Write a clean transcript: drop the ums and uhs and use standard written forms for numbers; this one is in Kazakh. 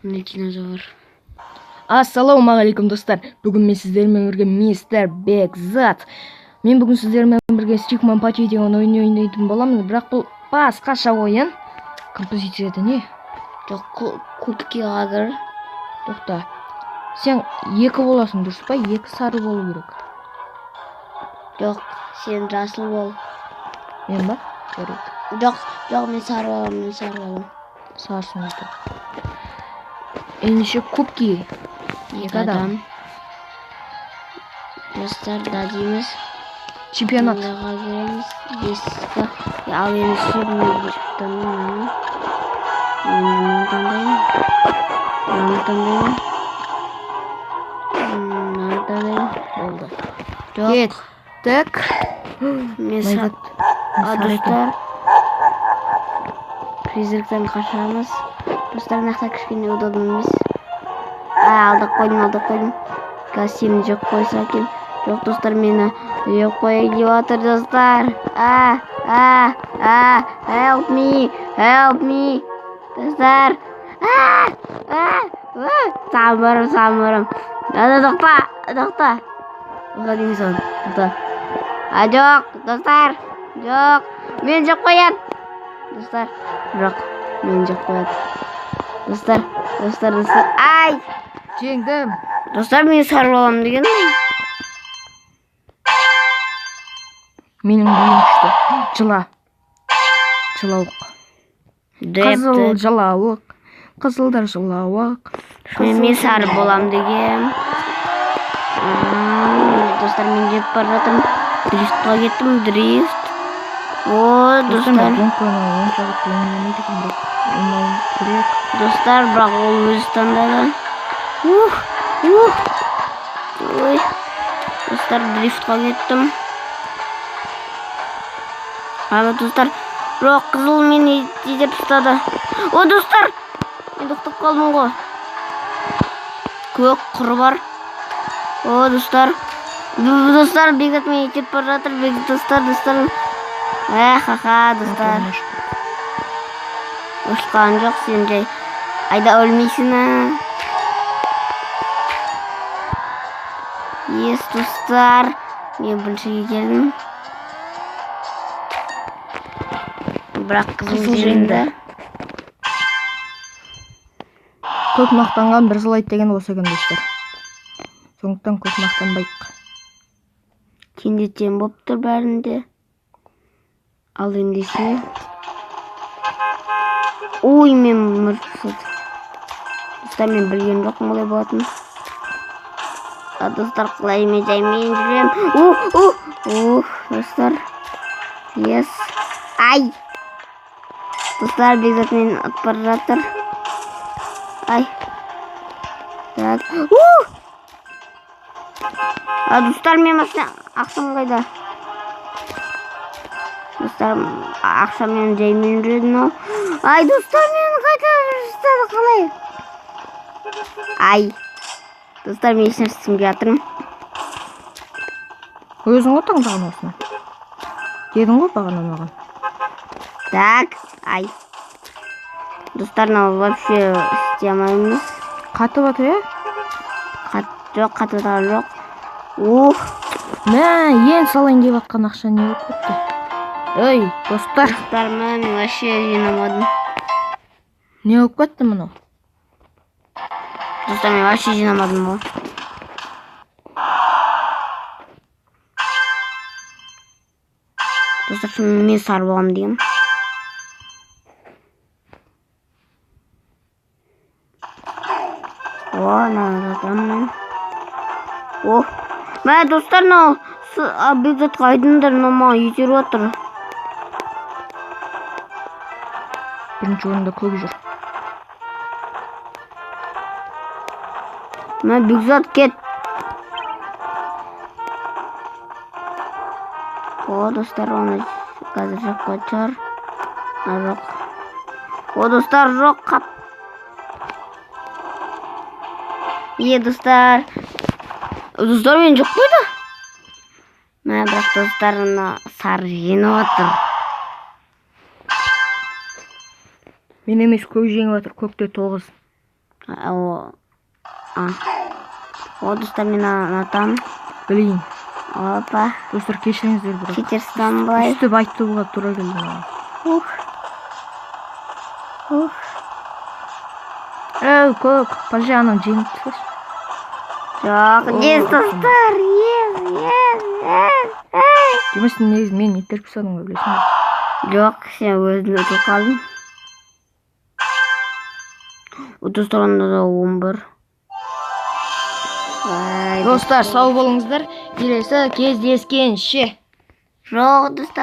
Динозавр. Ассалаумағалейкум достар. Бүгін мен сіздермен бірге мистер Бекзат. Мен бүгін сіздермен бірге Stickman Party деген ойын ойнайтын боламын. Бірақ бұл басқаша ойын. Композицияда не? Жоқ, кубки қазір. Тоқта. Сен екі боласың, дұрыс па? Екі сары болу керек. Жоқ, сен жасыл бол. Мен ба? Жарайды. Жоқ, мен сары боламын. Сарысың екен. Ендеше кубки. Екі адам. Достар, дадимыз. Чемпионат. Мұндаға береміз. Бесігі. Ал енді сүйбіне біршіктанын. Мен таңдаймын. Болды. Жоқ. Кеттік. Мен достар. Призрактан қашамыз. Достар, нақта кішкене удобно емес. Алдық қойдым. Костюм жоқ қойса екен. Жоқ, достар, мені жоқ қоя деп отыр, достар. Help me. Достар. Самырым. Тоқта. Тоқта дейміз оны. Тоқта. Жоқ, достар. Жоқ. Мен жоқ қояды. Достар. Жоқ. Мен жоқ қояды. Достар. Ай! Жеңдім. Достар, мен сары боламын деген. Менің биім күшті. Жылауық. Қызыл жылауық. Қызылдар жылауық. Мен сары боламын деген. Достар, мен жеп бара жатырмын. Дрифтқа кеттім, дрифт. Достар. Достар, бірақ ол өзі таңдады. Достар, дрифтқа кеттім. Достар, бірақ қызыл мені тезеп ұстады. Достар, мен тоқтап қалдым ғой. Көк құры бар. Достар, Бекзат мені тезеп бара жатыр. Достар. Достар. Ұшқан жоқ, сен жай. Айда өлмейсің. Достар, мен біріншіге келдім. Бірақ қызыл жеңді. Көп мақтанған бір жылайды деген осы екен, достар. Сондықтан көп мақтанбайық. Кендеттен боп тұр бәрінде. Ал ендеше. Мен мұртсыз. Достар, мен білген жоқпын олай болатын. Достар, құлай мен жаймен жүрем. Достар. Ай! Достар, Бекзат мені атып бара жатыр. Ай! Так. Достар, мен ақшам қайда? Достар, ақшамен жаймен жүреді. Ай, достар, мені қайда жүрістеді қалай? Ай! Достар, мен ешнәрсе түсінбей жатырмын. Өзің ғой таңдаған осыны. Дедің ғой бағана маған. Так, ай. Достар, вообще істей алмаймыз. Қатып отыр, Жоқ, қатып отыр жоқ. Ең салайын деп атқан ақша не болып кетті? Ой, достар. Достар, мен вообще жинамадым. Не болып кетті мұны? Достар, мен вообще жинамадым ғой. Достар, мен сары боламын деймін. Жатамын. Достар, Бекзатқа айдыңдар, маған етеріп отыр. Бірінші орында көк жүр. Бекзат кет. Достар, оны қазір жоқ қойчар. Жоқ. Достар, жоқ қап. Достар. Достар, мен жоқ қойды. Бірақ достарына сары жеңіп отыр. Мен емес, көк жеңіп отыр, көкте 9. О, достар, мен атам. Білейін. Опа, Достар, кешіріңіздер бірақ. Читерстанбай. Үстіп айтуға тура келді маған. Әу, көк, пожалуйста, жеңіп түсірші. Жоқ, ес, достар, ес. Жұмыстың негізі мен итеріп тастадым ғой, білесің бе? Жоқ, сен өзің өтіп қалдың. Достар, онда да 11. Достар, сау болыңыздар. Келесі кездескенше. Жоқ, достар.